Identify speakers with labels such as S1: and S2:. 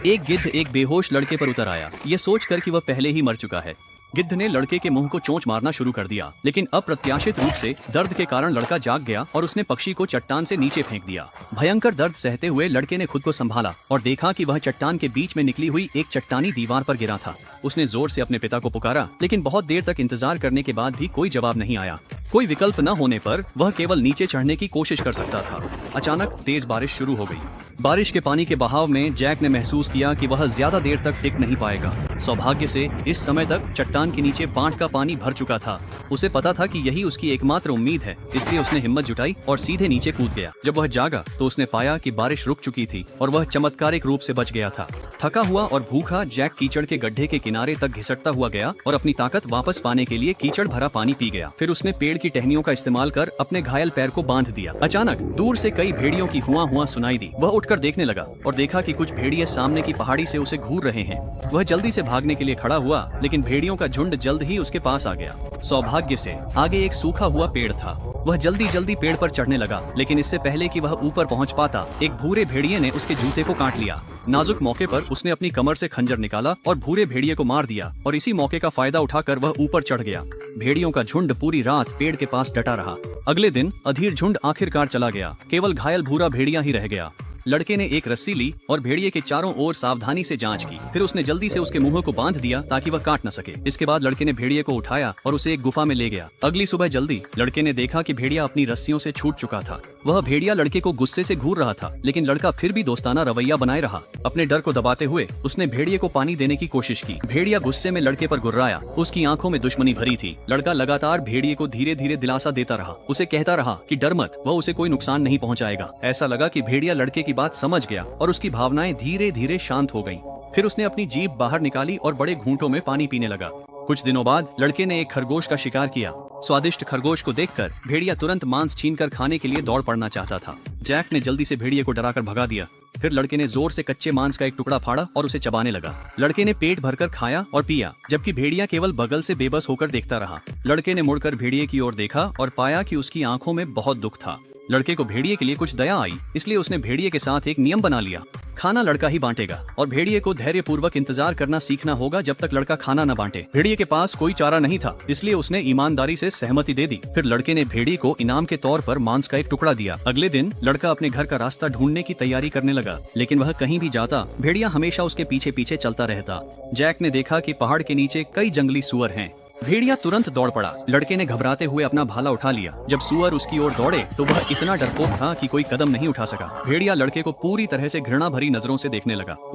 S1: एक गिद्ध एक बेहोश लड़के पर उतर आया, ये सोचकर कि वह पहले ही मर चुका है। गिद्ध ने लड़के के मुंह को चोंच मारना शुरू कर दिया, लेकिन अप्रत्याशित रूप से दर्द के कारण लड़का जाग गया और उसने पक्षी को चट्टान से नीचे फेंक दिया। भयंकर दर्द सहते हुए लड़के ने खुद को संभाला और देखा कि वह चट्टान के बीच में निकली हुई एक चट्टानी दीवार पर गिरा था। उसने जोर से अपने पिता को पुकारा, लेकिन बहुत देर तक इंतजार करने के बाद भी कोई जवाब नहीं आया। कोई विकल्प न होने पर वह केवल नीचे चढ़ने की कोशिश कर सकता था। अचानक तेज बारिश शुरू हो गई। बारिश के पानी के बहाव में जैक ने महसूस किया कि वह ज्यादा देर तक टिक नहीं पाएगा। सौभाग्य से इस समय तक चट्टान के नीचे बांट का पानी भर चुका था। उसे पता था कि यही उसकी एकमात्र उम्मीद है, इसलिए उसने हिम्मत जुटाई और सीधे नीचे कूद गया। जब वह जागा तो उसने पाया कि बारिश रुक चुकी थी और वह चमत्कारिक रूप से बच गया था। थका हुआ और भूखा जैक कीचड़ के गड्ढे के किनारे तक घिसटता हुआ गया और अपनी ताकत वापस पाने के लिए कीचड़ भरा पानी पी गया। फिर उसने पेड़ की टहनियों का इस्तेमाल कर अपने घायल पैर को बांध दिया। अचानक दूर से कई भेड़ियों की हुआ हुआ सुनाई दी। वह उठकर देखने लगा और देखा कि कुछ भेड़िए सामने की पहाड़ी से उसे घूर रहे हैं। वह जल्दी से भागने के लिए खड़ा हुआ, लेकिन भेड़ियों का झुंड जल्द ही उसके पास आ गया। सौभाग्य से आगे एक सूखा हुआ पेड़ था। वह जल्दी जल्दी पेड़ पर चढ़ने लगा, लेकिन इससे पहले कि वह ऊपर पहुंच पाता, एक भूरे भेड़िए ने उसके जूते को काट लिया। नाजुक मौके पर उसने अपनी कमर से खंजर निकाला और भूरे भेड़िए को मार दिया और इसी मौके का फायदा उठाकर वह ऊपर चढ़ गया। भेड़ियों का झुंड पूरी रात पेड़ के पास डटा रहा। अगले दिन अधीर झुंड आखिरकार चला गया। केवल घायल भूरा भेड़िया ही रह गया। लड़के ने एक रस्सी ली और भेड़िए के चारों ओर सावधानी से जांच की। फिर उसने जल्दी से उसके मुंह को बांध दिया ताकि वह काट न सके। इसके बाद लड़के ने भेड़िए को उठाया और उसे एक गुफा में ले गया। अगली सुबह जल्दी लड़के ने देखा कि भेड़िया अपनी रस्सियों से छूट चुका था। वह भेड़िया लड़के को गुस्से से घूर रहा था, लेकिन लड़का फिर भी दोस्ताना रवैया बनाए रहा। अपने डर को दबाते हुए उसने भेड़िए को पानी देने की कोशिश की। भेड़िया गुस्से में लड़के पर गुर्राया। उसकी आंखों में दुश्मनी भरी थी। लड़का लगातार भेड़िए को धीरे धीरे दिलासा देता रहा। उसे कहता रहा कि डर मत, वह उसे कोई नुकसान नहीं पहुंचाएगा। ऐसा लगा कि भेड़िया लड़के की बात समझ गया और उसकी भावनाएं धीरे धीरे शांत हो गईं। फिर उसने अपनी जीभ बाहर निकाली और बड़े घूंटों में पानी पीने लगा। कुछ दिनों बाद लड़के ने एक खरगोश का शिकार किया। स्वादिष्ट खरगोश को देखकर भेड़िया तुरंत मांस छीनकर खाने के लिए दौड़ पड़ना चाहता था। जैक ने जल्दी से भेड़िए को डराकर भगा दिया। फिर लड़के ने जोर से कच्चे मांस का एक टुकड़ा फाड़ा और उसे चबाने लगा। लड़के ने पेट भरकर खाया और पिया, जबकि भेड़िया केवल बगल से बेबस होकर देखता रहा। लड़के ने मुड़कर भेड़िए की ओर देखा और पाया कि उसकी आंखों में बहुत दुख था। लड़के को भेड़िए के लिए कुछ दया आई, इसलिए उसने भेड़िए के साथ एक नियम बना लिया। खाना लड़का ही बांटेगा और भेड़िए को धैर्य पूर्वक इंतजार करना सीखना होगा जब तक लड़का खाना न बांटे। भेड़िए के पास कोई चारा नहीं था, इसलिए उसने ईमानदारी से सहमति दे दी। फिर लड़के ने भेड़िए को इनाम के तौर पर मांस का एक टुकड़ा दिया। अगले दिन लड़का अपने घर का रास्ता ढूंढने की तैयारी करने लगा, लेकिन वह कहीं भी जाता भेड़िया हमेशा उसके पीछे पीछे चलता रहता। जैक ने देखा कि पहाड़ के नीचे कई जंगली सुअर हैं। भेड़िया तुरंत दौड़ पड़ा। लड़के ने घबराते हुए अपना भाला उठा लिया। जब सुअर उसकी ओर दौड़े तो वह इतना डरपोक था कि कोई कदम नहीं उठा सका। भेड़िया लड़के को पूरी तरह से घृणा भरी नजरों से देखने लगा।